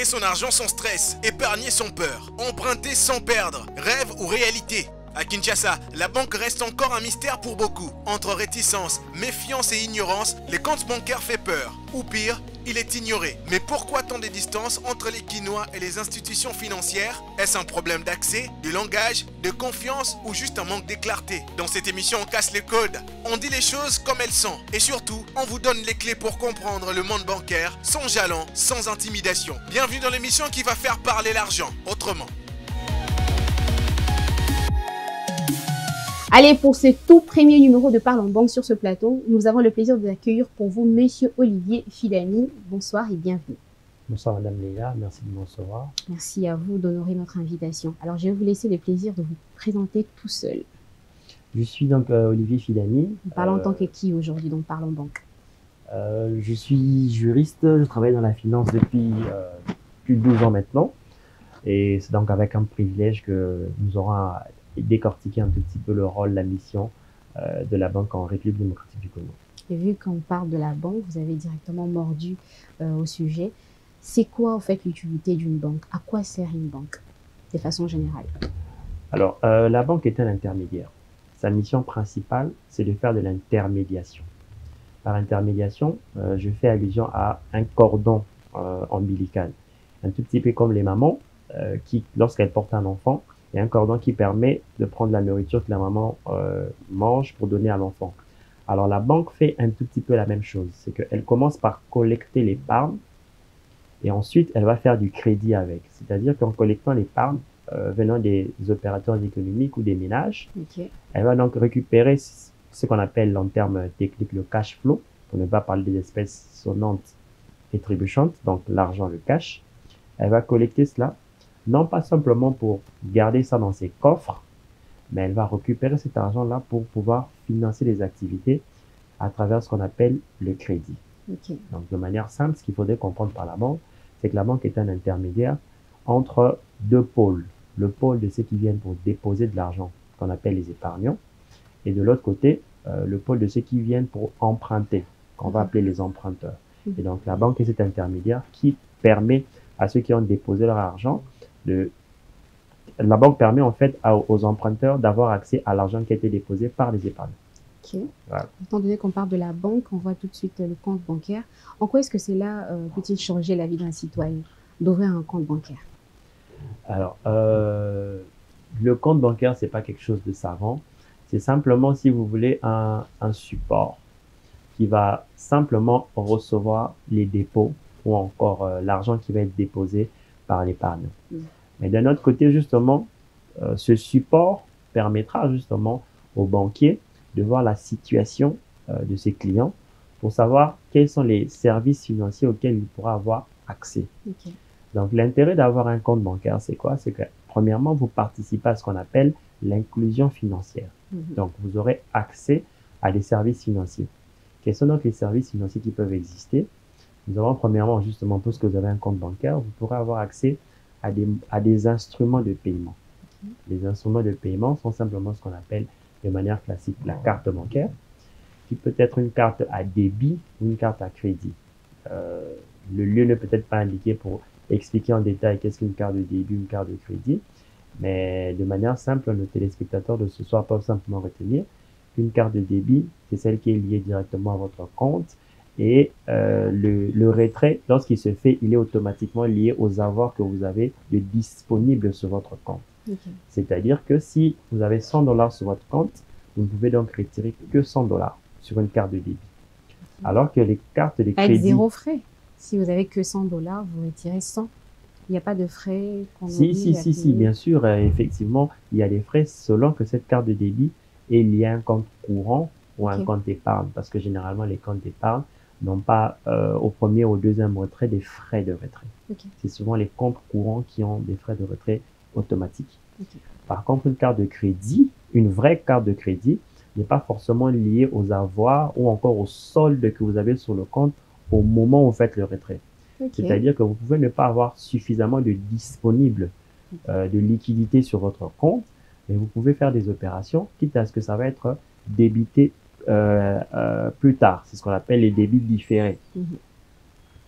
son argent sans stress, épargner sans peur, emprunter sans perdre, rêve ou réalité. À Kinshasa, la banque reste encore un mystère pour beaucoup. Entre réticence, méfiance et ignorance, les comptes bancaires fait peur. Ou pire, il est ignoré. Mais pourquoi tant de distance entre les Kinois et les institutions financières? Est-ce un problème d'accès, de langage, de confiance ou juste un manque de clarté? Dans cette émission, on casse les codes. On dit les choses comme elles sont. Et surtout, on vous donne les clés pour comprendre le monde bancaire sans jalon, sans intimidation. Bienvenue dans l'émission qui va faire parler l'argent autrement. Allez, pour ce tout premier numéro de Parle en Banque sur ce plateau, nous avons le plaisir d'accueillir pour vous Monsieur Olivier Fidani. Bonsoir et bienvenue. Bonsoir Madame Léa, merci de me recevoir. Merci à vous d'honorer notre invitation. Alors, je vais vous laisser le plaisir de vous présenter tout seul. Je suis donc Olivier Fidani. On parle en tant que qui aujourd'hui, donc Parle en Banque? Je suis juriste, je travaille dans la finance depuis plus de 12 ans maintenant. Et c'est donc avec un privilège que nous aurons à décortiquer un tout petit peu le rôle, la mission de la banque en République démocratique du Congo. Et vu qu'on parle de la banque, vous avez directement mordu au sujet. C'est quoi en fait l'utilité d'une banque? À quoi sert une banque de façon générale? Alors, la banque est un intermédiaire. Sa mission principale, c'est de faire de l'intermédiation. Par intermédiation, je fais allusion à un cordon ombilical. Un tout petit peu comme les mamans qui, lorsqu'elles portent un enfant, il y a un cordon qui permet de prendre la nourriture que la maman mange pour donner à l'enfant. Alors, la banque fait un tout petit peu la même chose. C'est qu'elle commence par collecter l'épargne et ensuite, elle va faire du crédit avec. C'est-à-dire qu'en collectant l'épargne venant des opérateurs économiques ou des ménages, elle va donc récupérer ce qu'on appelle en termes techniques le cash flow, pour ne pas parler des espèces sonnantes et trébuchantes, donc l'argent, le cash. Elle va collecter cela, non pas simplement pour garder ça dans ses coffres, mais elle va récupérer cet argent-là pour pouvoir financer les activités à travers ce qu'on appelle le crédit. Donc, de manière simple, ce qu'il faudrait comprendre par la banque, c'est que la banque est un intermédiaire entre deux pôles. Le pôle de ceux qui viennent pour déposer de l'argent, qu'on appelle les épargnants, et de l'autre côté, le pôle de ceux qui viennent pour emprunter, qu'on va appeler les emprunteurs. Et donc, la banque est cet intermédiaire qui permet à ceux qui ont déposé leur argent la banque permet en fait aux emprunteurs d'avoir accès à l'argent qui a été déposé par les épargnants. Voilà. Étant donné qu'on parle de la banque, on voit tout de suite le compte bancaire. En quoi est-ce que cela peut-il changer la vie d'un citoyen d'ouvrir un compte bancaire? Alors, le compte bancaire, c'est pas quelque chose de savant. C'est simplement, si vous voulez, un support qui va simplement recevoir les dépôts ou encore l'argent qui va être déposé par l'épargnant. Mais d'un autre côté, justement, ce support permettra justement aux banquiers de voir la situation de ses clients pour savoir quels sont les services financiers auxquels il pourra avoir accès. Donc, l'intérêt d'avoir un compte bancaire, c'est quoi? C'est que, premièrement, vous participez à ce qu'on appelle l'inclusion financière. Donc, vous aurez accès à des services financiers. Quels sont donc les services financiers qui peuvent exister? Nous avons premièrement, justement, puisque vous avez un compte bancaire, vous pourrez avoir accès à des instruments de paiement. Les instruments de paiement sont simplement ce qu'on appelle de manière classique la carte bancaire, qui peut être une carte à débit ou une carte à crédit. Le lieu ne peut être pas indiqué pour expliquer en détail qu'est-ce qu'une carte de débit ou une carte de crédit, mais de manière simple, nos téléspectateurs de ce soir peuvent simplement retenir qu'une carte de débit, c'est celle qui est liée directement à votre compte. Et le retrait, lorsqu'il se fait, il est automatiquement lié aux avoirs que vous avez de disponibles sur votre compte. C'est-à-dire que si vous avez 100 $ sur votre compte, vous ne pouvez donc retirer que 100 $ sur une carte de débit. Alors que les cartes de crédit... Avec zéro frais. Si vous avez que 100 $, vous retirez 100. Il n'y a pas de frais qu'on Si, bien sûr, effectivement, il y a des frais selon que cette carte de débit est liée à un compte courant ou à un compte épargne. Parce que généralement, les comptes d'épargne n'ont pas au premier ou au deuxième retrait des frais de retrait. C'est souvent les comptes courants qui ont des frais de retrait automatiques. Par contre, une carte de crédit, une vraie carte de crédit, n'est pas forcément liée aux avoirs ou encore au solde que vous avez sur le compte au moment où vous faites le retrait. C'est-à-dire que vous pouvez ne pas avoir suffisamment de disponible de liquidité sur votre compte, mais vous pouvez faire des opérations, quitte à ce que ça va être débité plus tard. C'est ce qu'on appelle les débits différés.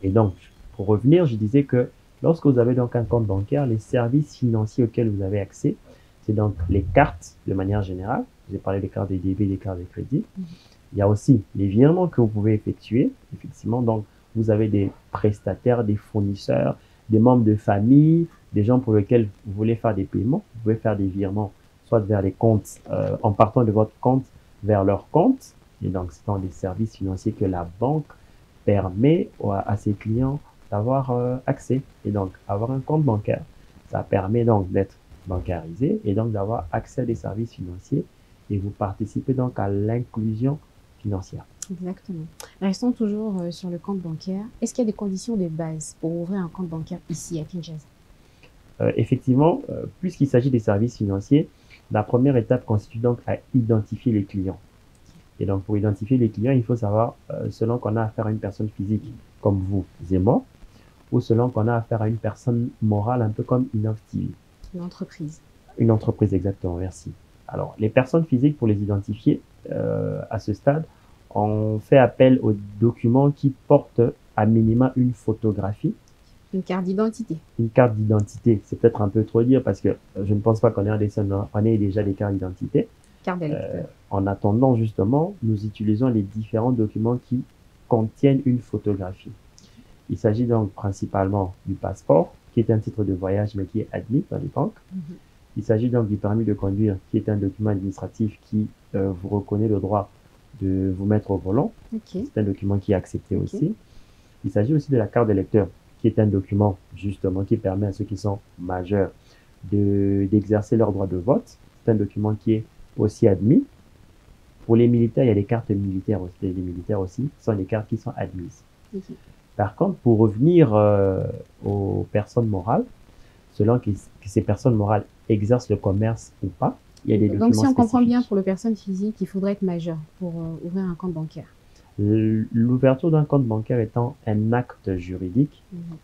Et donc, pour revenir, je disais que Lorsque vous avez donc un compte bancaire, les services financiers auxquels vous avez accès, c'est donc les cartes de manière générale. J'ai parlé des cartes de débit, des cartes de crédit. Il y a aussi les virements que vous pouvez effectuer. Effectivement, donc, vous avez des prestataires, des fournisseurs, des membres de famille, des gens pour lesquels vous voulez faire des paiements. Vous pouvez faire des virements, soit vers les comptes, en partant de votre compte vers leur compte. Et donc, ce sont des services financiers que la banque permet à ses clients d'avoir accès. Et donc, avoir un compte bancaire, ça permet donc d'être bancarisé et donc d'avoir accès à des services financiers et vous participez donc à l'inclusion financière. Exactement. Restons toujours sur le compte bancaire. Est-ce qu'il y a des conditions de base pour ouvrir un compte bancaire ici à Kinshasa? Effectivement, puisqu'il s'agit des services financiers, la première étape consiste donc à identifier les clients. Et donc, pour identifier les clients, il faut savoir selon qu'on a affaire à une personne physique comme vous et moi, ou selon qu'on a affaire à une personne morale un peu comme Innov'TV. Une entreprise. Une entreprise, exactement, merci. Alors, les personnes physiques, pour les identifier à ce stade, on fait appel aux documents qui portent à minima une photographie. Une carte d'identité. Une carte d'identité, c'est peut-être un peu trop dire parce que je ne pense pas qu'on ait déjà des cartes d'identité. Carte d'électeur. En attendant, justement, nous utilisons les différents documents qui contiennent une photographie. Il s'agit donc principalement du passeport, qui est un titre de voyage mais qui est admis dans les banques. Il s'agit donc du permis de conduire, qui est un document administratif qui vous reconnaît le droit de vous mettre au volant. Okay. C'est un document qui est accepté aussi. Il s'agit aussi de la carte d'électeur, qui est un document justement qui permet à ceux qui sont majeurs d'exercer leur droit de vote. C'est un document qui est aussi admis. Pour les militaires, il y a des cartes militaires aussi. Les militaires aussi sont des cartes qui sont admises. Okay. Par contre, pour revenir aux personnes morales, selon que ces personnes morales exercent le commerce ou pas, il y a des documents spécifiques. Donc, si on comprend bien, spécifiques. pour les personnes physiques, il faudrait être majeur pour ouvrir un compte bancaire. L'ouverture d'un compte bancaire étant un acte juridique,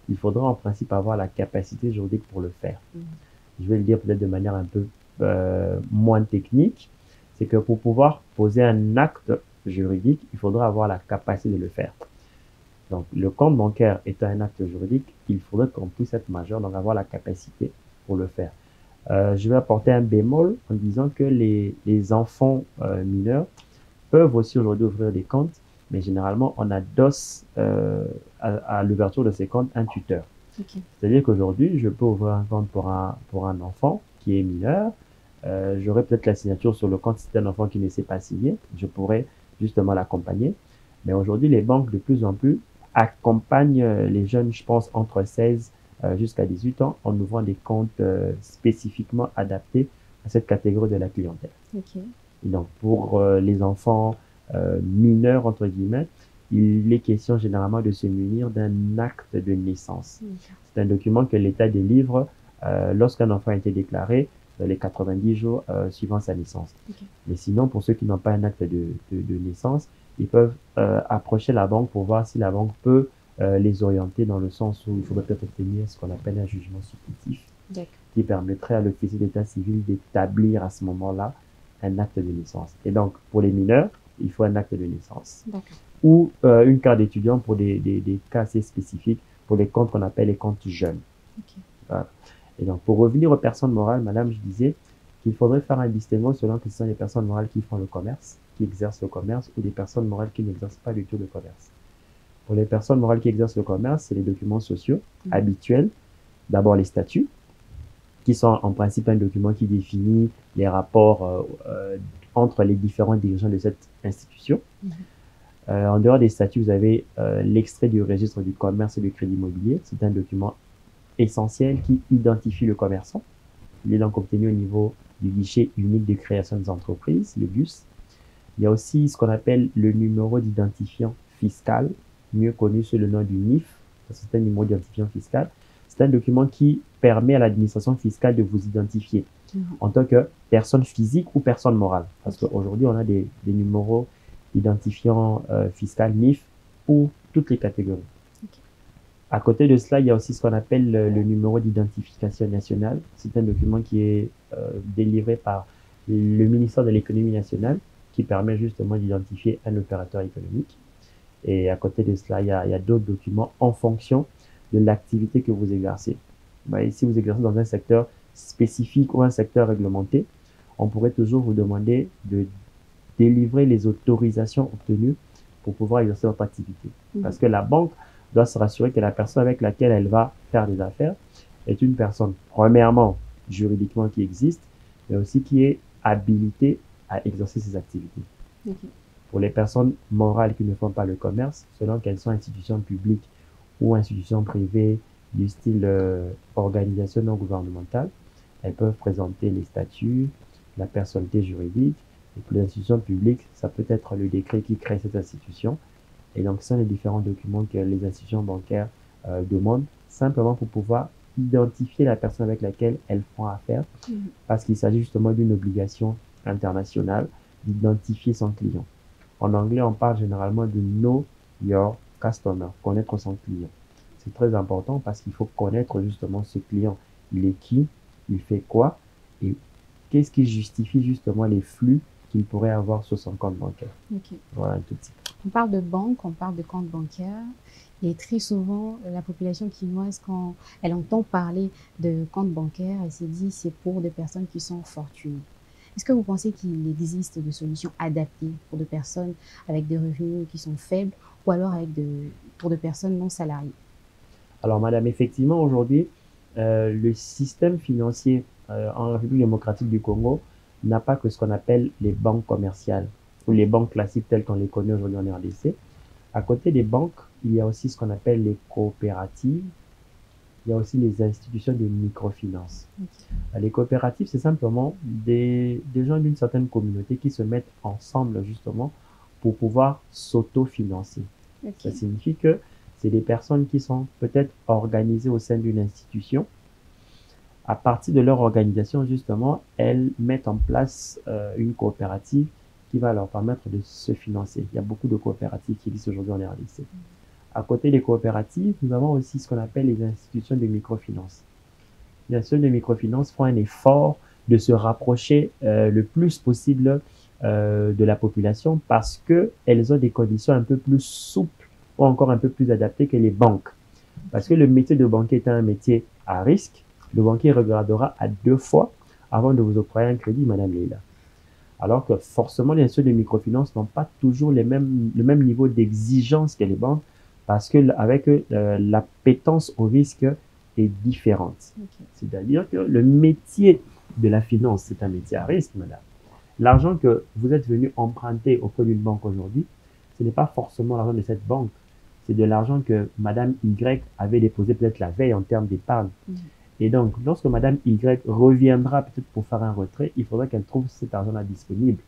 il faudra en principe avoir la capacité juridique pour le faire. Je vais le dire peut-être de manière un peu moins technique, c'est que pour pouvoir poser un acte juridique, il faudra avoir la capacité de le faire. Donc, le compte bancaire étant un acte juridique, il faudrait qu'on puisse être majeur, donc avoir la capacité pour le faire. Je vais apporter un bémol en disant que les enfants mineurs peuvent aussi aujourd'hui ouvrir des comptes, mais généralement, on adosse à l'ouverture de ces comptes un tuteur. Okay. C'est-à-dire qu'aujourd'hui, je peux ouvrir un compte pour un enfant qui est mineur. J'aurai peut-être la signature sur le compte si c'est un enfant qui ne sait pas signer. Je pourrais justement l'accompagner. Mais aujourd'hui, les banques de plus en plus accompagnent les jeunes, je pense, entre 16 jusqu'à 18 ans en ouvrant des comptes spécifiquement adaptés à cette catégorie de la clientèle. Okay. Et donc, pour les enfants mineurs, entre guillemets, il est question généralement de se munir d'un acte de naissance. C'est un document que l'État délivre lorsqu'un enfant a été déclaré dans les 90 jours suivant sa naissance. Okay. Mais sinon, pour ceux qui n'ont pas un acte de naissance, ils peuvent approcher la banque pour voir si la banque peut les orienter dans le sens où il faudrait peut-être obtenir ce qu'on appelle un jugement supplétif qui permettrait à l'officier d'état civil d'établir à ce moment-là un acte de naissance. Et donc, pour les mineurs, il faut un acte de naissance. Ou une carte d'étudiant pour des cas assez spécifiques, pour les comptes qu'on appelle les comptes jeunes. Okay. Voilà. Et donc, pour revenir aux personnes morales, madame, je disais qu'il faudrait faire un distinguo selon que ce sont les personnes morales qui font le commerce, qui exercent le commerce, ou des personnes morales qui n'exercent pas du tout le commerce. Pour les personnes morales qui exercent le commerce, c'est les documents sociaux habituels. D'abord, les statuts, qui sont en principe un document qui définit les rapports entre les différents dirigeants de cette institution. En dehors des statuts, vous avez l'extrait du registre du commerce et du crédit immobilier. C'est un document essentiel qui identifie le commerçant. Il est donc obtenu au niveau du guichet unique de création des entreprises, le GUS. Il y a aussi ce qu'on appelle le numéro d'identifiant fiscal, mieux connu sous le nom du NIF. C'est un numéro d'identifiant fiscal. C'est un document qui permet à l'administration fiscale de vous identifier en tant que personne physique ou personne morale. Parce qu'aujourd'hui, on a des numéros identifiants fiscal NIF pour toutes les catégories. À côté de cela, il y a aussi ce qu'on appelle le numéro d'identification nationale. C'est un document qui est délivré par le ministère de l'économie nationale qui permet justement d'identifier un opérateur économique. Et à côté de cela, il y a d'autres documents en fonction de l'activité que vous exercez. Vous voyez, si vous exercez dans un secteur spécifique ou un secteur réglementé, on pourrait toujours vous demander de délivrer les autorisations obtenues pour pouvoir exercer votre activité. Parce que la banque doit se rassurer que la personne avec laquelle elle va faire des affaires est une personne, premièrement, juridiquement qui existe, mais aussi qui est habilitée à exercer ses activités. Pour les personnes morales qui ne font pas le commerce, selon qu'elles sont institutions publiques ou institutions privées du style organisation non gouvernementale, elles peuvent présenter les statuts, la personnalité juridique. Et pour les institutions publiques, ça peut être le décret qui crée cette institution. Et donc, ce sont les différents documents que les institutions bancaires demandent, simplement pour pouvoir identifier la personne avec laquelle elles font affaire, parce qu'il s'agit justement d'une obligation internationale d'identifier son client. En anglais, on parle généralement de know your customer, connaître son client. C'est très important parce qu'il faut connaître justement ce client. Il est qui, il fait quoi et qu'est-ce qui justifie justement les flux qu'il pourrait avoir sur son compte bancaire. Voilà un tout petit peu. On parle de banque, on parle de compte bancaire. Et très souvent, la population quinoise, quand elle entend parler de compte bancaire, elle se dit c'est pour des personnes qui sont fortunées. Est-ce que vous pensez qu'il existe des solutions adaptées pour des personnes avec des revenus qui sont faibles ou alors pour des personnes non salariées? Alors, madame, effectivement, aujourd'hui, le système financier en République démocratique du Congo n'a pas que ce qu'on appelle les banques commerciales ou les banques classiques telles qu'on les connaît aujourd'hui en RDC. À côté des banques, il y a aussi ce qu'on appelle les coopératives. Il y a aussi les institutions de microfinance. Les coopératives, c'est simplement des gens d'une certaine communauté qui se mettent ensemble justement pour pouvoir s'autofinancer. Ça signifie que c'est des personnes qui sont peut-être organisées au sein d'une institution. À partir de leur organisation, justement, elles mettent en place une coopérative qui va leur permettre de se financer. Il y a beaucoup de coopératives qui existent aujourd'hui en RDC. À côté des coopératives, nous avons aussi ce qu'on appelle les institutions de microfinance. Les institutions de microfinance font un effort de se rapprocher le plus possible de la population parce qu'elles ont des conditions un peu plus souples ou encore un peu plus adaptées que les banques. Parce que le métier de banquier est un métier à risque, le banquier regardera à 2 fois avant de vous octroyer un crédit, Madame Leila. Alors que forcément, les institutions de microfinance n'ont pas toujours le même niveau d'exigence que les banques parce que avec l'appétence au risque est différente. C'est-à-dire que le métier de la finance, c'est un métier à risque, madame. L'argent que vous êtes venu emprunter auprès d'une banque aujourd'hui, ce n'est pas forcément l'argent de cette banque. C'est de l'argent que Madame Y avait déposé peut-être la veille en termes d'épargne. Et donc, lorsque Madame Y reviendra peut-être pour faire un retrait, il faudra qu'elle trouve cet argent-là disponible.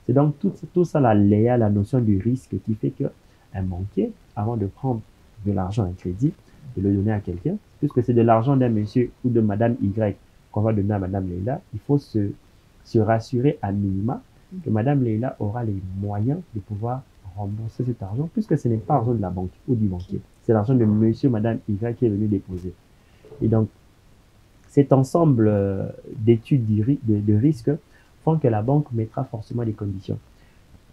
C'est donc tout ça, la notion du risque qui fait qu'un banquier, avant de prendre de l'argent, un crédit, de le donner à quelqu'un, puisque c'est de l'argent d'un monsieur ou de Madame Y qu'on va donner à Madame Leila, il faut se rassurer à minima que Madame Leila aura les moyens de pouvoir rembourser cet argent, puisque ce n'est pas l'argent de la banque ou du banquier. C'est l'argent de monsieur ou Madame Y qui est venu déposer. Et donc, cet ensemble d'études de risque font que la banque mettra forcément des conditions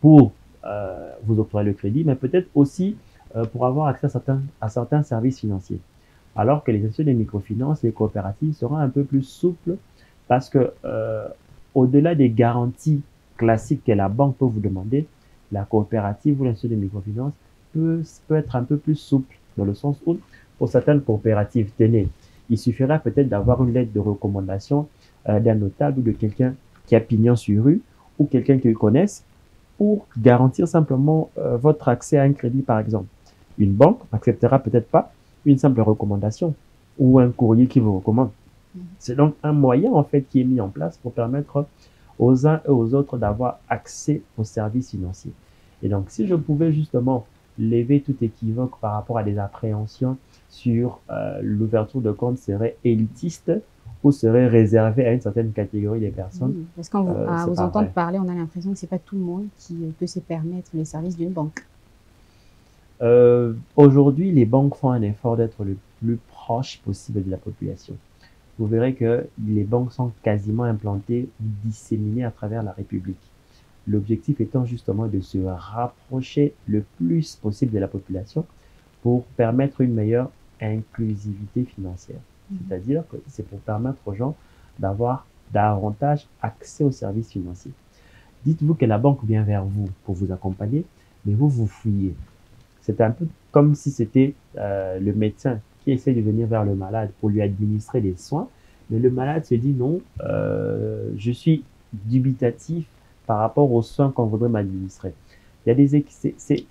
pour vous octroyer le crédit, mais peut-être aussi pour avoir accès à certains services financiers. Alors que les institutions de microfinance, les coopératives seront un peu plus souples parce que au-delà des garanties classiques que la banque peut vous demander, la coopérative ou l'institution de microfinance peut être un peu plus souple dans le sens où, pour certaines coopératives, tenez, il suffira peut-être d'avoir une lettre de recommandation d'un notable ou de quelqu'un qui a pignon sur rue ou quelqu'un qu'ils connaissent pour garantir simplement votre accès à un crédit, par exemple. Une banque n'acceptera peut-être pas une simple recommandation ou un courrier qui vous recommande. C'est donc un moyen, en fait, qui est mis en place pour permettre aux uns et aux autres d'avoir accès aux services financiers. Et donc, si je pouvais justement lever tout équivoque par rapport à des appréhensions sur l'ouverture de compte serait élitiste ou serait réservé à une certaine catégorie des personnes. Oui, parce qu'à vous entendre parler, on a l'impression que ce n'est pas tout le monde qui peut se permettre les services d'une banque. Aujourd'hui, les banques font un effort d'être le plus proche possible de la population. Vous verrez que les banques sont quasiment implantées ou disséminées à travers la République. L'objectif étant justement de se rapprocher le plus possible de la population pour permettre une meilleure inclusivité financière. C'est-à-dire que c'est pour permettre aux gens d'avoir davantage accès aux services financiers. Dites-vous que la banque vient vers vous pour vous accompagner, mais vous fouillez. C'est un peu comme si c'était le médecin qui essaie de venir vers le malade pour lui administrer des soins, mais le malade se dit non, je suis dubitatif par rapport aux soins qu'on voudrait m'administrer. Il y a des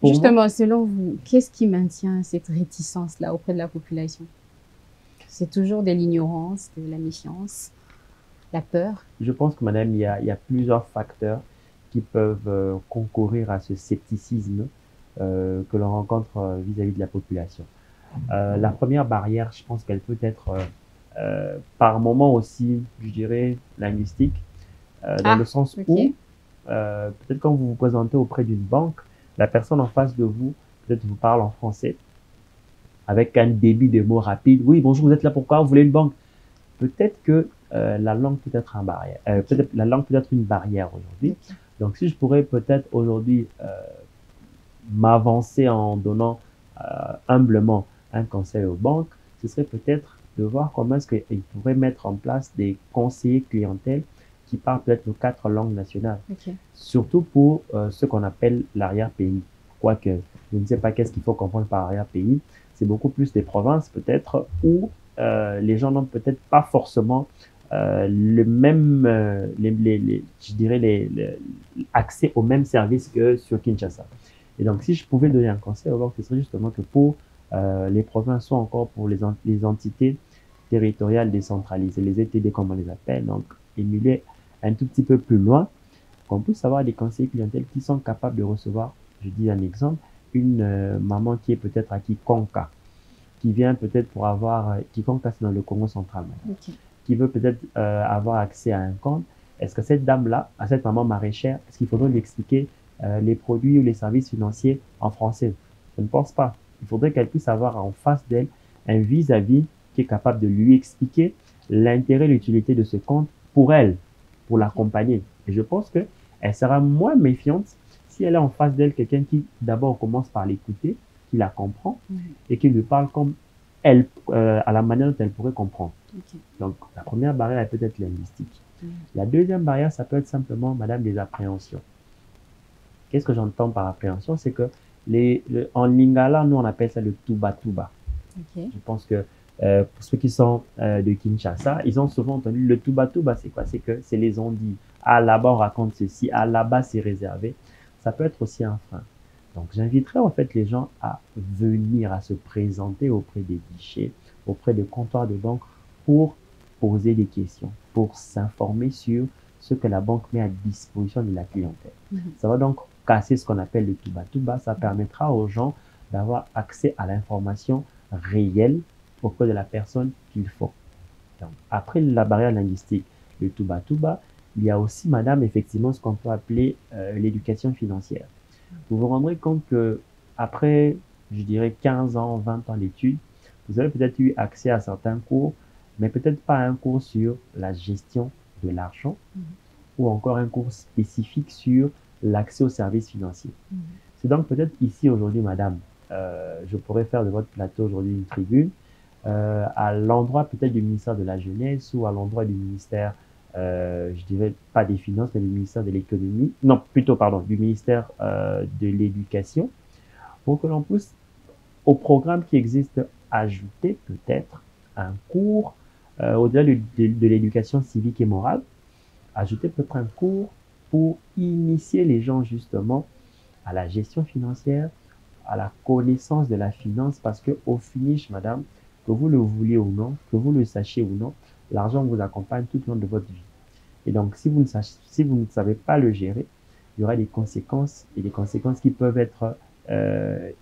Justement, selon vous, qu'est-ce qui maintient cette réticence-là auprès de la population? C'est toujours de l'ignorance, de la méfiance, la peur? Je pense que, madame, il y a plusieurs facteurs qui peuvent concourir à ce scepticisme que l'on rencontre vis-à-vis de la population. La première barrière, je pense qu'elle peut être par moment aussi, je dirais, linguistique, dans le sens où peut-être quand vous vous présentez auprès d'une banque, la personne en face de vous, peut-être vous parle en français, avec un débit de mots rapide. Oui, bonjour, vous êtes là pourquoi? Vous voulez une banque? Peut-être que la langue peut être une barrière. La langue peut être une barrière aujourd'hui. Donc, si je pourrais peut-être aujourd'hui m'avancer en donnant humblement un conseil aux banques, ce serait peut-être de voir comment est-ce qu'ils pourraient mettre en place des conseillers clientèle qui parlent peut-être nos 4 langues nationales. Surtout pour ce qu'on appelle l'arrière-pays. Quoique, je ne sais pas qu'est-ce qu'il faut comprendre par arrière-pays. C'est beaucoup plus des provinces peut-être où les gens n'ont peut-être pas forcément le même, je dirais, accès aux mêmes services que sur Kinshasa. Et donc, si je pouvais donner un conseil aux banques, ce serait justement que pour les provinces ou encore pour les entités territoriales décentralisées, les ETD comme on les appelle, donc émuler un tout petit peu plus loin, qu'on puisse avoir des conseillers clientèles qui sont capables de recevoir, je dis un exemple, une maman qui est peut-être à Kikonka, qui vient peut-être pour avoir, Kikonka c'est dans le Congo central, qui veut peut-être avoir accès à un compte. Est-ce que cette dame-là, à cette maman maraîchère, est-ce qu'il faudrait lui expliquer les produits ou les services financiers en français? Je ne pense pas. Il faudrait qu'elle puisse avoir en face d'elle un vis-à-vis qui est capable de lui expliquer l'intérêt et l'utilité de ce compte pour elle, pour l'accompagner. Et je pense qu'elle sera moins méfiante si elle a en face d'elle quelqu'un qui d'abord commence par l'écouter, qui la comprend et qui lui parle comme elle, à la manière dont elle pourrait comprendre. Donc, la première barrière est peut-être linguistique. La deuxième barrière, ça peut être simplement, madame, des appréhensions. Qu'est-ce que j'entends par appréhension? C'est que en lingala, nous, on appelle ça le tuba-tuba. Je pense que pour ceux qui sont de Kinshasa, ils ont souvent entendu le tuba-tuba. C'est quoi? C'est que c'est les on-dit. Ah, là-bas, on raconte ceci. Ah, là-bas, c'est réservé. Ça peut être aussi un frein. Donc, j'inviterai en fait les gens à venir, à se présenter auprès des guichets, auprès des comptoirs de banque pour poser des questions, pour s'informer sur ce que la banque met à disposition de la clientèle. Ça va donc casser ce qu'on appelle le tuba-tuba. Ça permettra aux gens d'avoir accès à l'information réelle auprès de la personne qu'il faut. Donc, après la barrière linguistique, le tuba-tuba, il y a aussi, madame, effectivement, ce qu'on peut appeler l'éducation financière. Vous vous rendrez compte que après, je dirais 15 ans, 20 ans d'études, vous avez peut-être eu accès à certains cours, mais peut-être pas un cours sur la gestion de l'argent ou encore un cours spécifique sur l'accès aux services financiers. C'est donc peut-être ici aujourd'hui, madame, je pourrais faire de votre plateau aujourd'hui une tribune à l'endroit peut-être du ministère de la Jeunesse ou à l'endroit du ministère, je dirais pas des Finances, mais du ministère de l'Économie, non, plutôt, pardon, du ministère de l'Éducation, pour que l'on puisse, au programme qui existe, ajouter peut-être un cours au-delà de l'éducation civique et morale, ajouter peut-être un cours pour initier les gens justement à la gestion financière, à la connaissance de la finance, parce que au finish, madame, que vous le vouliez ou non, que vous le sachiez ou non, l'argent vous accompagne tout au long de votre vie. Et donc, si vous ne savez pas le gérer, il y aura des conséquences, et des conséquences qui peuvent être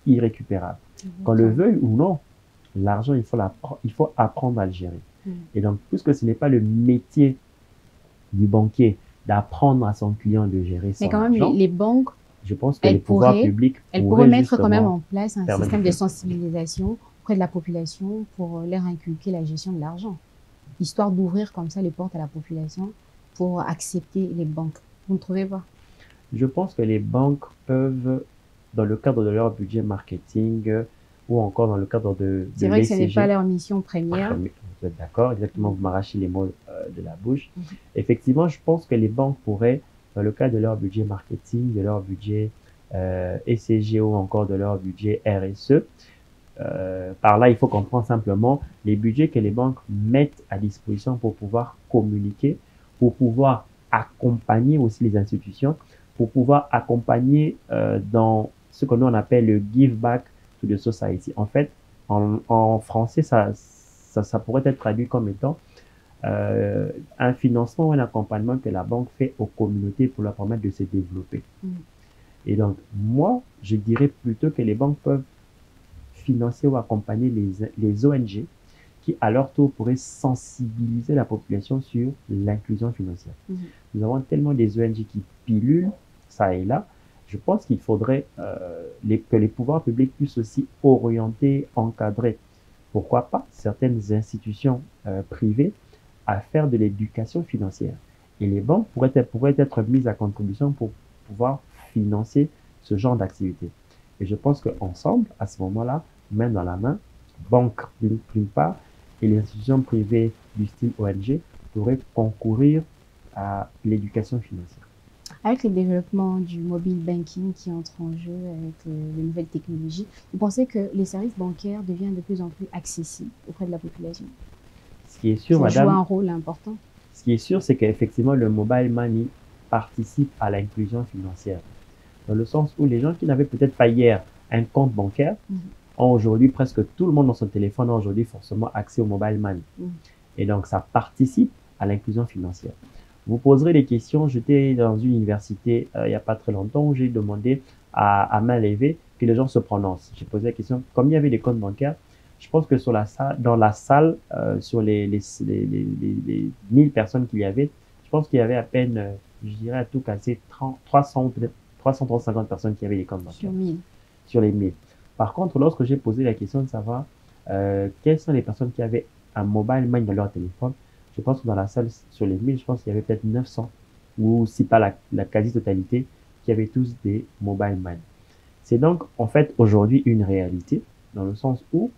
irrécupérables. Qu'on le veuille ou non, l'argent, il faut apprendre à le gérer. Et donc, puisque ce n'est pas le métier du banquier d'apprendre à son client de gérer son argent. Mais quand même, les banques, je pense que les pouvoirs publics pourraient mettre quand même en place un système de sensibilisation auprès de la population pour leur inculquer la gestion de l'argent, histoire d'ouvrir comme ça les portes à la population pour accepter les banques. Vous ne trouvez pas? Je pense que les banques peuvent, dans le cadre de leur budget marketing ou encore dans le cadre de C'est vrai que ce n'est l'ECG. pas leur mission première. Vous êtes d'accord, exactement, vous m'arrachez les mots de la bouche. Mhm. Effectivement, je pense que les banques pourraient, dans le cadre de leur budget marketing, de leur budget ECG ou encore de leur budget RSE, par là, il faut comprendre simplement les budgets que les banques mettent à disposition pour pouvoir communiquer, pour pouvoir accompagner aussi les institutions, pour pouvoir accompagner dans ce que nous on appelle le give back to the society. En fait, en français, ça pourrait être traduit comme étant un financement ou un accompagnement que la banque fait aux communautés pour leur permettre de se développer. Mm. Et donc, moi, je dirais plutôt que les banques peuvent financer ou accompagner les ONG qui, à leur tour, pourraient sensibiliser la population sur l'inclusion financière. Mhm. Nous avons tellement des ONG qui pilulent, ça et là. Je pense qu'il faudrait que les pouvoirs publics puissent aussi orienter, encadrer, pourquoi pas, certaines institutions privées à faire de l'éducation financière. Et les banques pourraient être mises à contribution pour pouvoir financer ce genre d'activité. Et je pense qu'ensemble, à ce moment-là, main dans la main, banque d'une part, et les institutions privées du style ONG pourraient concourir à l'éducation financière. Avec le développement du mobile banking qui entre en jeu avec les nouvelles technologies, vous pensez que les services bancaires deviennent de plus en plus accessibles auprès de la population? Ce qui est sûr, Ça joue madame, un rôle important. ce qui est sûr, c'est qu'effectivement, le mobile money participe à l'inclusion financière. Dans le sens où les gens qui n'avaient peut-être pas hier un compte bancaire ont aujourd'hui, presque tout le monde dans son téléphone a aujourd'hui forcément accès au mobile money. Et donc, ça participe à l'inclusion financière. Vous poserez des questions. J'étais dans une université il n'y a pas très longtemps où j'ai demandé à main levée que les gens se prononcent. J'ai posé la question, comme il y avait des comptes bancaires, je pense que dans la salle, sur les 1000 personnes qu'il y avait, je pense qu'il y avait à peine, je dirais à tout casser, 300, peut-être 350 personnes qui avaient des comptes bancaires. Sur 1000. Sur les 1000. Par contre, lorsque j'ai posé la question de savoir quelles sont les personnes qui avaient un mobile money dans leur téléphone, je pense que dans la salle, sur les 1000, je pense qu'il y avait peut-être 900, ou si pas la quasi-totalité, qui avaient tous des mobile money. C'est donc, en fait, aujourd'hui, une réalité, dans le sens où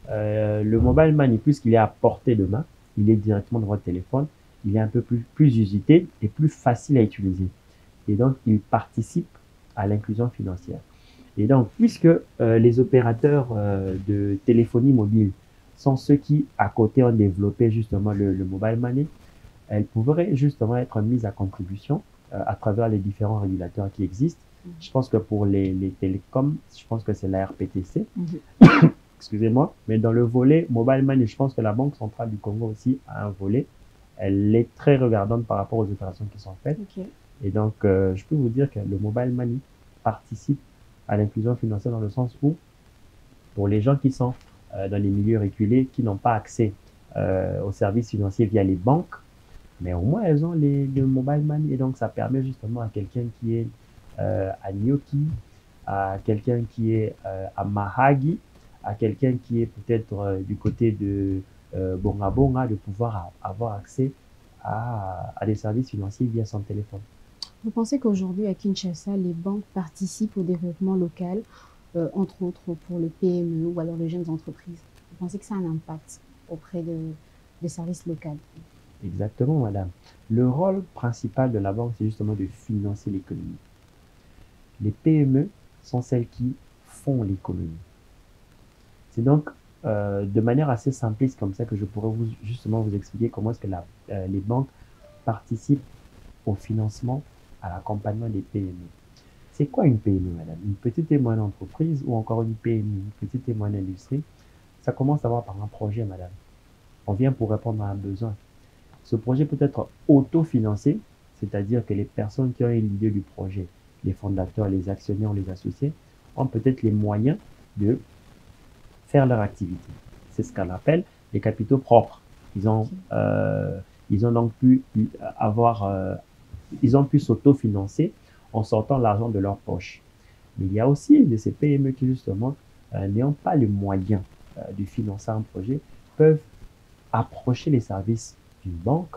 le mobile money, puisqu'il est à portée de main, il est directement dans votre téléphone, il est un peu plus usité et plus facile à utiliser. Et donc, il participe à l'inclusion financière. Et donc, puisque les opérateurs de téléphonie mobile sont ceux qui, à côté, ont développé justement le mobile money, elles pourraient justement être mises à contribution à travers les différents régulateurs qui existent. Je pense que pour les télécoms, je pense que c'est la RPTC. Excusez-moi. Mais dans le volet mobile money, je pense que la Banque centrale du Congo aussi a un volet. Elle est très regardante par rapport aux opérations qui sont faites. Okay. Et donc, je peux vous dire que le mobile money participe à l'inclusion financière dans le sens où, pour les gens qui sont dans les milieux reculés, qui n'ont pas accès aux services financiers via les banques, mais au moins elles ont le mobile money. Et donc, ça permet justement à quelqu'un qui est à Nyoki, à quelqu'un qui est à Mahagi, à quelqu'un qui est peut-être du côté de Bonga Bonga, de pouvoir avoir accès à des services financiers via son téléphone. Vous pensez qu'aujourd'hui, à Kinshasa, les banques participent au développement local, entre autres pour le PME ou alors les jeunes entreprises? Vous pensez que ça a un impact auprès des services locaux? Exactement, madame. Le rôle principal de la banque, c'est justement de financer l'économie. Les PME sont celles qui font l'économie. C'est donc de manière assez simpliste comme ça que je pourrais justement vous expliquer comment est-ce que les banques participent au financement, à l'accompagnement des PME. C'est quoi une PME, madame? Une petite et moyenne entreprise ou encore une PME, une petite et moyenne industrie? Ça commence à voir par un projet, madame. On vient pour répondre à un besoin. Ce projet peut être autofinancé, c'est-à-dire que les personnes qui ont eu l'idée du projet, les fondateurs, les actionnaires ou les associés, ont peut-être les moyens de faire leur activité. C'est ce qu'on appelle les capitaux propres. Ils ont donc pu ils ont pu s'autofinancer en sortant l'argent de leur poche. Mais il y a aussi de ces PME qui, justement, n'ayant pas les moyens de financer un projet, peuvent approcher les services d'une banque,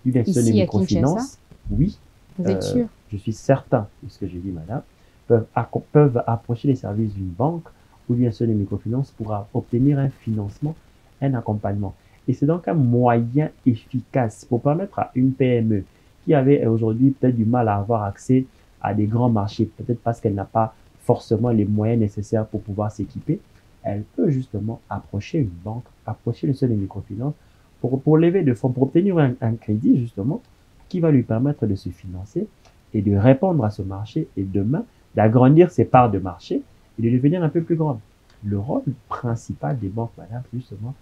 d'une institution de microfinance. Oui. Vous êtes sûr? Je suis certain de ce que j'ai dit, madame. Peuvent approcher les services d'une banque ou bien sur les microfinances pour obtenir un financement, un accompagnement. Et c'est donc un moyen efficace pour permettre à une PME qui avait aujourd'hui peut-être du mal à avoir accès à des grands marchés, peut-être parce qu'elle n'a pas forcément les moyens nécessaires pour pouvoir s'équiper, elle peut justement approcher une banque, approcher le seul des microfinances pour lever de fonds, pour obtenir un crédit justement qui va lui permettre de se financer et de répondre à ce marché et demain d'agrandir ses parts de marché et de devenir un peu plus grande. Le rôle principal des banques, madame, justement,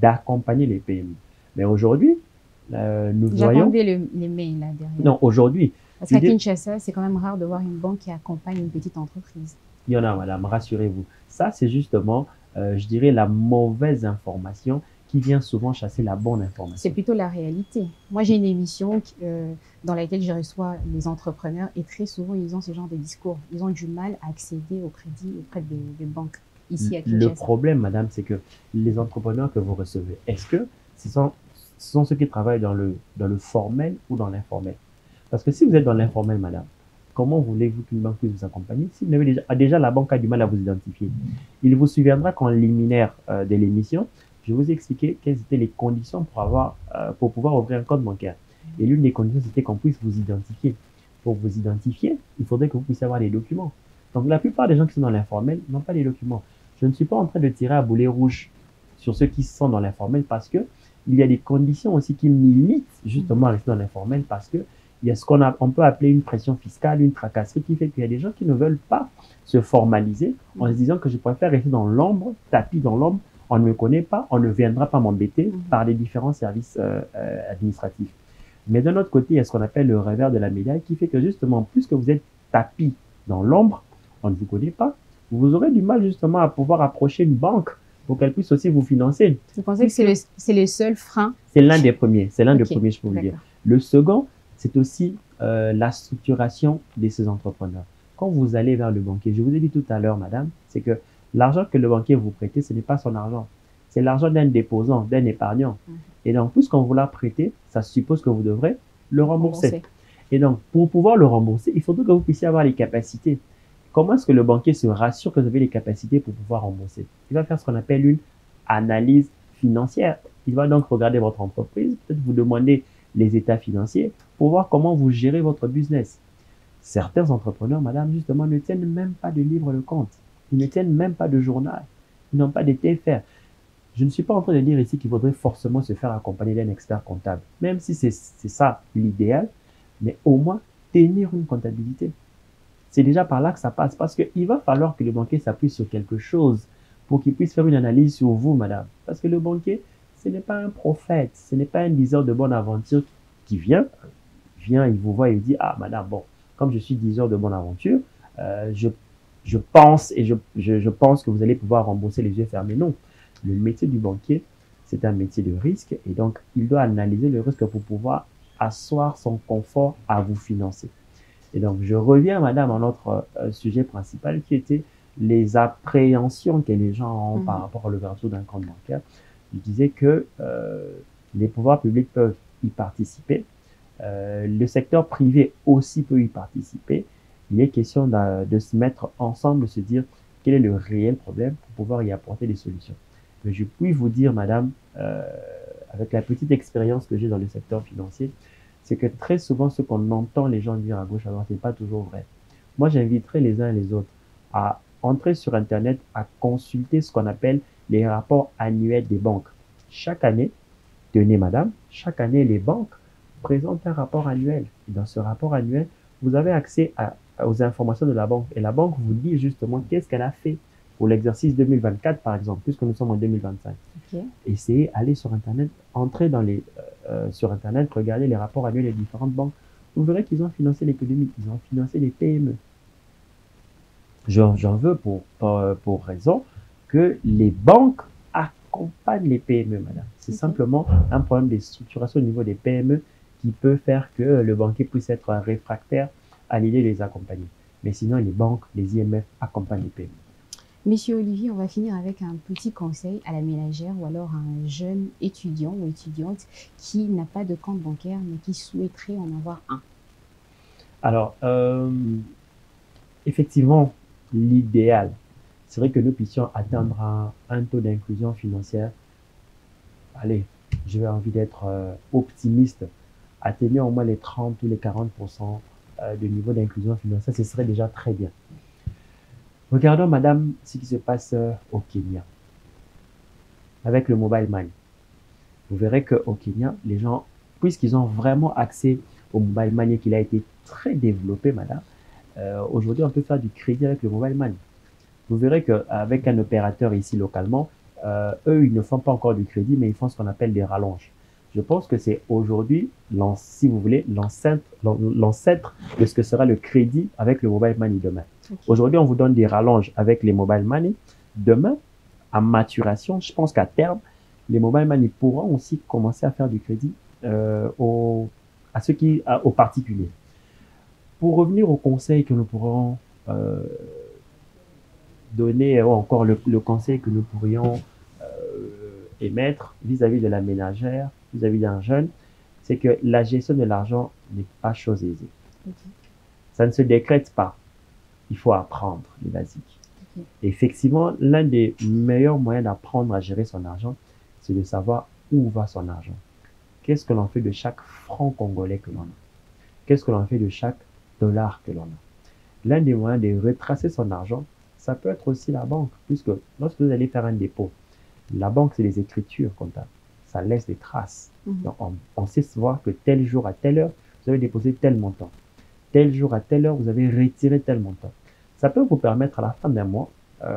d'accompagner les PME. Mais aujourd'hui, nous voyons... J'attendais les mails là derrière. Non, aujourd'hui... Parce qu'à Kinshasa, c'est quand même rare de voir une banque qui accompagne une petite entreprise. Il y en a, madame, rassurez-vous. Ça, c'est justement, je dirais, la mauvaise information qui vient souvent chasser la bonne information. C'est plutôt la réalité. Moi, j'ai une émission dans laquelle je reçois les entrepreneurs et très souvent, ils ont ce genre de discours. Ils ont du mal à accéder au crédit auprès des banques ici à Kinshasa. Le problème, madame, c'est que les entrepreneurs que vous recevez, est-ce que ce sont ceux qui travaillent dans le formel ou dans l'informel? Parce que si vous êtes dans l'informel, madame, comment voulez-vous qu'une banque puisse vous accompagner? Si vous avez déjà la banque a du mal à vous identifier. Il vous souviendra qu'en liminaire de l'émission, je vous ai expliqué quelles étaient les conditions pour pouvoir ouvrir un compte bancaire. Et l'une des conditions, c'était qu'on puisse vous identifier. Pour vous identifier, il faudrait que vous puissiez avoir les documents. Donc, la plupart des gens qui sont dans l'informel n'ont pas les documents. Je ne suis pas en train de tirer à boulet rouge sur ceux qui sont dans l'informel parce que il y a des conditions aussi qui militent justement à rester dans l'informel parce que il y a ce qu'on peut appeler une pression fiscale, une tracasserie qui fait qu'il y a des gens qui ne veulent pas se formaliser en se disant que je préfère rester dans l'ombre, tapis dans l'ombre, on ne me connaît pas, on ne viendra pas m'embêter par les différents services administratifs. Mais d'un autre côté, il y a ce qu'on appelle le revers de la médaille qui fait que justement, plus que vous êtes tapis dans l'ombre, on ne vous connaît pas, vous aurez du mal justement à pouvoir approcher une banque pour qu'elle puisse aussi vous financer. Vous pensez que c'est le seul frein? C'est l'un des premiers, des premiers, je peux vous le dire. Le second, c'est aussi la structuration de ces entrepreneurs. Quand vous allez vers le banquier, je vous ai dit tout à l'heure, madame, c'est que l'argent que le banquier vous prête, ce n'est pas son argent. C'est l'argent d'un déposant, d'un épargnant. Et donc, puisqu'on vous l'a prêté, ça suppose que vous devrez le rembourser. Et donc, pour pouvoir le rembourser, il faudrait que vous puissiez avoir les capacités. Comment est-ce que le banquier se rassure que vous avez les capacités pour pouvoir rembourser? Il va faire ce qu'on appelle une analyse financière. Il va donc regarder votre entreprise, peut-être vous demander les états financiers pour voir comment vous gérez votre business. Certains entrepreneurs, madame, justement, ne tiennent même pas de livre de compte. Ils ne tiennent même pas de journal. Ils n'ont pas de TFR. Je ne suis pas en train de dire ici qu'il faudrait forcément se faire accompagner d'un expert comptable, même si c'est ça l'idéal, mais au moins tenir une comptabilité. C'est déjà par là que ça passe, parce qu'il va falloir que le banquier s'appuie sur quelque chose pour qu'il puisse faire une analyse sur vous, madame. Parce que le banquier, ce n'est pas un prophète, ce n'est pas un diseur de bonne aventure qui vient, il vous voit et il dit, ah madame, bon, comme je suis diseur de bonne aventure, je pense que vous allez pouvoir rembourser les yeux fermés. Non, le métier du banquier, c'est un métier de risque et donc il doit analyser le risque pour pouvoir asseoir son confort à vous financer. Et donc, je reviens, madame, à notre sujet principal qui était les appréhensions que les gens ont par rapport à l'ouverture d'un compte bancaire. Je disais que les pouvoirs publics peuvent y participer. Le secteur privé aussi peut y participer. Il est question de se mettre ensemble, de se dire quel est le réel problème pour pouvoir y apporter des solutions. Mais je puis vous dire, madame, avec la petite expérience que j'ai dans le secteur financier, c'est que très souvent, ce qu'on entend les gens dire à gauche, à droite, n'est pas toujours vrai. Moi, j'inviterai les uns et les autres à entrer sur Internet, à consulter ce qu'on appelle les rapports annuels des banques. Chaque année, tenez madame, chaque année, les banques présentent un rapport annuel. Et dans ce rapport annuel, vous avez accès aux informations de la banque. Et la banque vous dit justement qu'est-ce qu'elle a fait pour l'exercice 2024, par exemple, puisque nous sommes en 2025. Essayez, allez sur Internet, entrez sur Internet, regardez les rapports annuels des différentes banques. Vous verrez qu'ils ont financé l'économie, ils ont financé les PME. J'en veux pour raison que les banques accompagnent les PME, madame. C'est simplement un problème de structuration au niveau des PME qui peut faire que le banquier puisse être réfractaire à l'idée de les accompagner. Mais sinon, les banques, les IMF accompagnent les PME. Monsieur Olivier, on va finir avec un petit conseil à la ménagère ou alors à un jeune étudiant ou étudiante qui n'a pas de compte bancaire mais qui souhaiterait en avoir un. Alors, effectivement, l'idéal, serait que nous puissions atteindre un taux d'inclusion financière. Allez, j'ai envie d'être optimiste, atteignant au moins les 30 ou les 40% de niveau d'inclusion financière, ce serait déjà très bien. Regardons, madame, ce qui se passe au Kenya avec le mobile money. Vous verrez qu'au Kenya, les gens, puisqu'ils ont vraiment accès au mobile money, qu'il a été très développé, madame, aujourd'hui, on peut faire du crédit avec le mobile money. Vous verrez qu'avec un opérateur ici localement, eux, ils ne font pas encore du crédit, mais ils font ce qu'on appelle des rallonges. Je pense que c'est aujourd'hui, si vous voulez, l'ancêtre de ce que sera le crédit avec le mobile money demain. Okay. Aujourd'hui, on vous donne des rallonges avec les mobile money. Demain, à maturation, je pense qu'à terme, les mobile money pourront aussi commencer à faire du crédit aux particuliers. Pour revenir au conseil que nous pourrons donner, ou encore le conseil que nous pourrions émettre vis-à-vis de la ménagère, vis-à-vis d'un jeune, c'est que la gestion de l'argent n'est pas chose aisée. Okay. Ça ne se décrète pas. Il faut apprendre les basiques. Okay. Effectivement, l'un des meilleurs moyens d'apprendre à gérer son argent, c'est de savoir où va son argent. Qu'est-ce que l'on fait de chaque franc congolais que l'on a? Qu'est-ce que l'on fait de chaque dollar que l'on a? L'un des moyens de retracer son argent, ça peut être aussi la banque, puisque lorsque vous allez faire un dépôt, la banque, c'est les écritures comptables. Ça laisse des traces. Donc, on sait voir que tel jour à telle heure, vous avez déposé tel montant. Tel jour à telle heure, vous avez retiré tel montant. Ça peut vous permettre à la fin d'un mois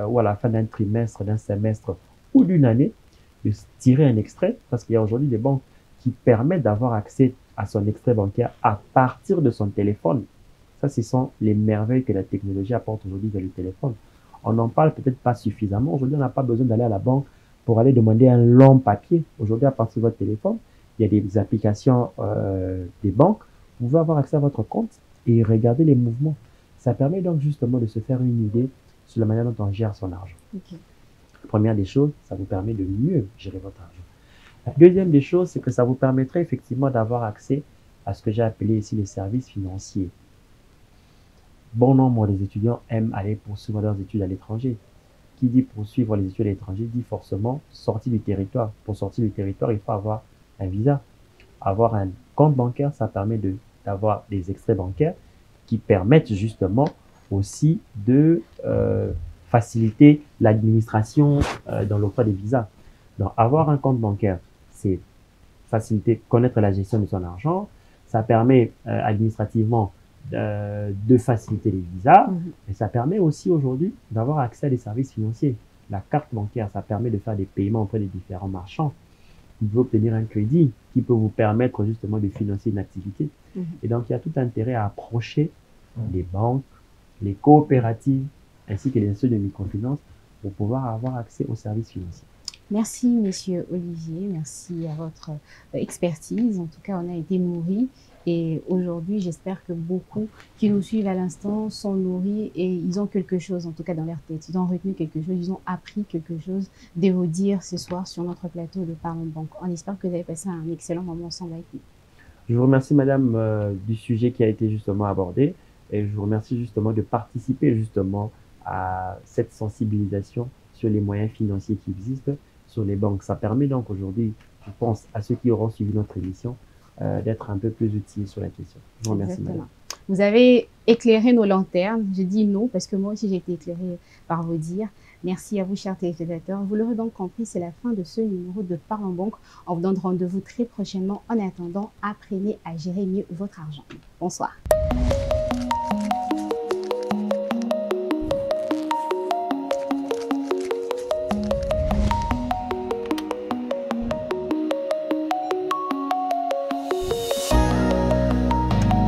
ou à la fin d'un trimestre, d'un semestre ou d'une année de tirer un extrait, parce qu'il y a aujourd'hui des banques qui permettent d'avoir accès à son extrait bancaire à partir de son téléphone. Ça, ce sont les merveilles que la technologie apporte aujourd'hui vers le téléphone. On n'en parle peut-être pas suffisamment. Aujourd'hui, on n'a pas besoin d'aller à la banque pour aller demander un long papier. Aujourd'hui, à partir de votre téléphone, il y a des applications des banques. Vous pouvez avoir accès à votre compte et regarder les mouvements. Ça permet donc justement de se faire une idée sur la manière dont on gère son argent. Okay. Première des choses, ça vous permet de mieux gérer votre argent. La deuxième des choses, c'est que ça vous permettrait effectivement d'avoir accès à ce que j'ai appelé ici les services financiers. Bon nombre des étudiants aiment aller poursuivre leurs études à l'étranger. Qui dit poursuivre les études à l'étranger dit forcément sortir du territoire. Pour sortir du territoire, il faut avoir un visa. Avoir un compte bancaire, ça permet d'avoir des extraits bancaires qui permettent justement aussi de faciliter l'administration dans l'octroi des visas. Donc, avoir un compte bancaire, c'est faciliter, connaître la gestion de son argent. Ça permet administrativement de faciliter les visas, et ça permet aussi aujourd'hui d'avoir accès à des services financiers. La carte bancaire, ça permet de faire des paiements auprès des différents marchands. Vous pouvez obtenir un crédit qui peut vous permettre justement de financer une activité. Et donc, il y a tout intérêt à approcher les banques, les coopératives, ainsi que les instituts de microfinance pour pouvoir avoir accès aux services financiers. Merci, Monsieur Olivier. Merci à votre expertise. En tout cas, on a été nourris. Et aujourd'hui, j'espère que beaucoup qui nous suivent à l'instant sont nourris et ils ont quelque chose, en tout cas dans leur tête. Ils ont retenu quelque chose, ils ont appris quelque chose de vous dire ce soir sur notre plateau de Parlons Banque. On espère que vous avez passé un excellent moment ensemble avec nous. Je vous remercie, madame, du sujet qui a été justement abordé. Et je vous remercie justement de participer justement à cette sensibilisation sur les moyens financiers qui existent sur les banques. Ça permet donc aujourd'hui, je pense, à ceux qui auront suivi notre émission, d'être un peu plus utiles sur la question. Je vous remercie, madame. Vous avez éclairé nos lanternes. Je dis non parce que moi aussi j'ai été éclairée par vos dires. Merci à vous, chers téléspectateurs. Vous l'aurez donc compris, c'est la fin de ce numéro de Parlons Banque. On vous donne rendez-vous très prochainement. En attendant, apprenez à gérer mieux votre argent. Bonsoir.